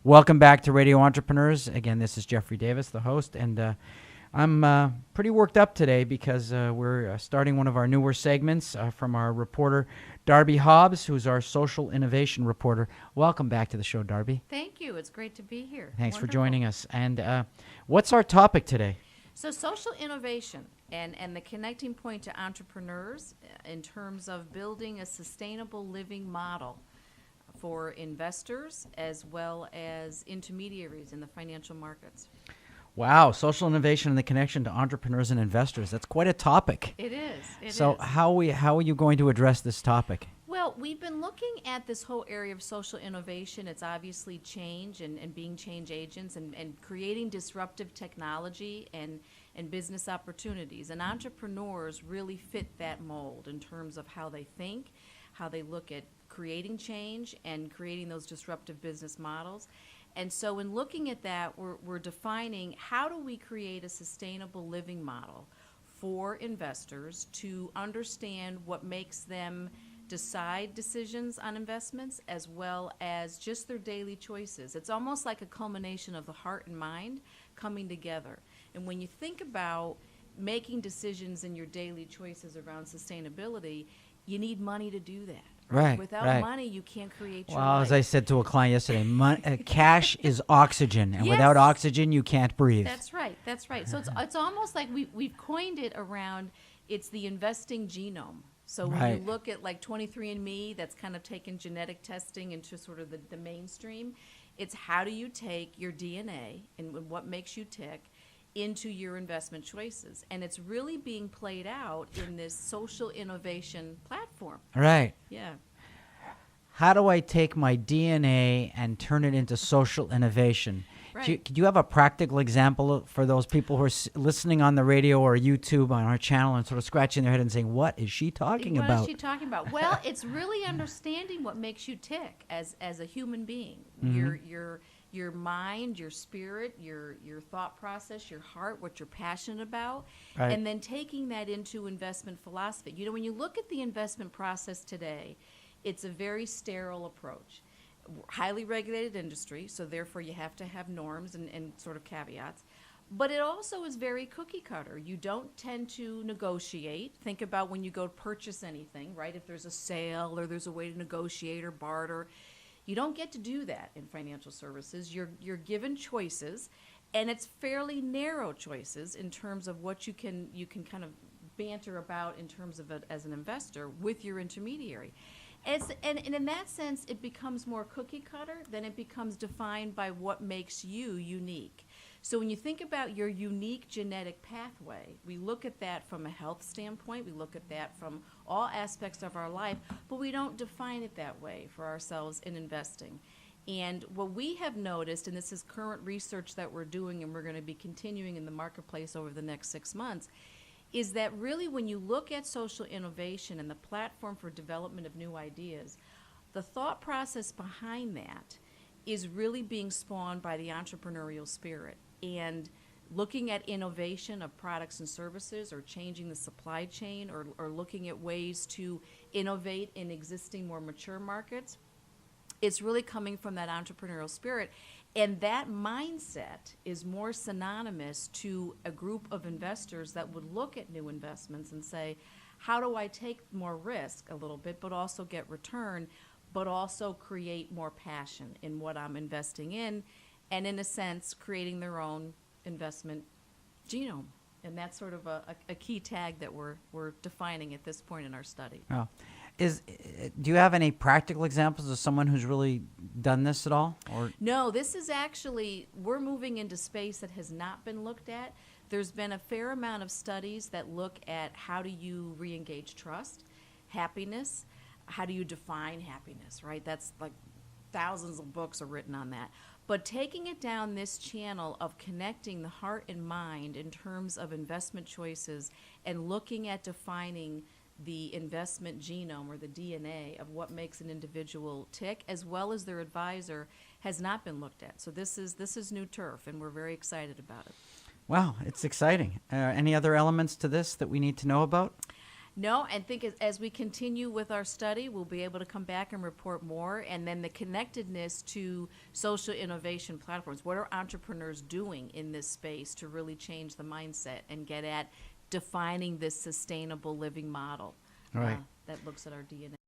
Welcome back to Radio Entrepreneurs. Again, this is Jeffrey Davis, the host, and I'm pretty worked up today because we're starting one of our newer segments from our reporter, Darby Hobbs, who's our social innovation reporter. Welcome back to the show, Darby. Thank you. It's great to be here. Thanks Wonderful. for joining us. And what's our topic today? So social innovation and the connecting point to entrepreneurs in terms of building a sustainable living model for investors as well as intermediaries in the financial markets. Wow, social innovation and the connection to entrepreneurs and investors. That's quite a topic. It is. So how are you going to address this topic? Well, we've been looking at this whole area of social innovation. It's obviously change and being change agents and creating disruptive technology and business opportunities. And entrepreneurs really fit that mold in terms of how they think, how they look at creating change and creating those disruptive business models. And so in looking at that, we're defining how do we create a sustainable living model for investors to understand what makes them decide decisions on investments as well as just their daily choices. It's almost like a culmination of the heart and mind coming together. And when you think about making decisions in your daily choices around sustainability, you need money to do that. Right. Without money, you can't create your Well, life. as I said to a client yesterday, cash is oxygen, and without oxygen, you can't breathe. That's right. So it's almost like we've coined it around, it's the investing genome. So when you look at like 23andMe, that's kind of taken genetic testing into sort of the mainstream, it's how do you take your DNA and what makes you tick into your investment choices. And it's really being played out in this social innovation platform. Right. Yeah. How do I take my DNA and turn it into social innovation? Right. Do you have a practical example for those people who are listening on the radio or YouTube on our channel and sort of scratching their head and saying, what is she talking about? What is she talking about? Well, it's really understanding what makes you tick as a human being. Mm-hmm. Your mind, your spirit, your thought process, your heart, what you're passionate about, right. And then taking that into investment philosophy. You know, when you look at the investment process today, it's a very sterile approach. Highly regulated industry, so therefore you have to have norms and sort of caveats. But it also is very cookie cutter. You don't tend to negotiate. Think about when you go purchase anything, right? If there's a sale or there's a way to negotiate or barter, you don't get to do that in financial services. You're given choices, and it's fairly narrow choices in terms of what you can kind of banter about in terms of it as an investor with your intermediary. And in that sense, it becomes more cookie cutter than it becomes defined by what makes you unique. So when you think about your unique genetic pathway, we look at that from a health standpoint, we look at that from all aspects of our life, but we don't define it that way for ourselves in investing. And what we have noticed, and this is current research that we're doing and we're going to be continuing in the marketplace over the next 6 months, is that really when you look at social innovation and the platform for development of new ideas, the thought process behind that is really being spawned by the entrepreneurial spirit and looking at innovation of products and services or changing the supply chain or looking at ways to innovate in existing more mature markets. It's really coming from that entrepreneurial spirit. And that mindset is more synonymous to a group of investors that would look at new investments and say, how do I take more risk a little bit, but also get return, but also create more passion in what I'm investing in, and in a sense, creating their own investment genome. And that's sort of a key tag that we're defining at this point in our study. Oh. Do you have any practical examples of someone who's really done this at all? Or no, this is actually, we're moving into space that has not been looked at. There's been a fair amount of studies that look at how do you re-engage trust, happiness, how do you define happiness, right? That's like thousands of books are written on that. But taking it down this channel of connecting the heart and mind in terms of investment choices and looking at defining the investment genome or the DNA of what makes an individual tick, as well as their advisor, has not been looked at. So this is new turf, and we're very excited about it. Wow, it's exciting. Any other elements to this that we need to know about? No, and think as we continue with our study, we'll be able to come back and report more. And then the connectedness to social innovation platforms. What are entrepreneurs doing in this space to really change the mindset and get at defining this sustainable living model Right. that looks at our DNA?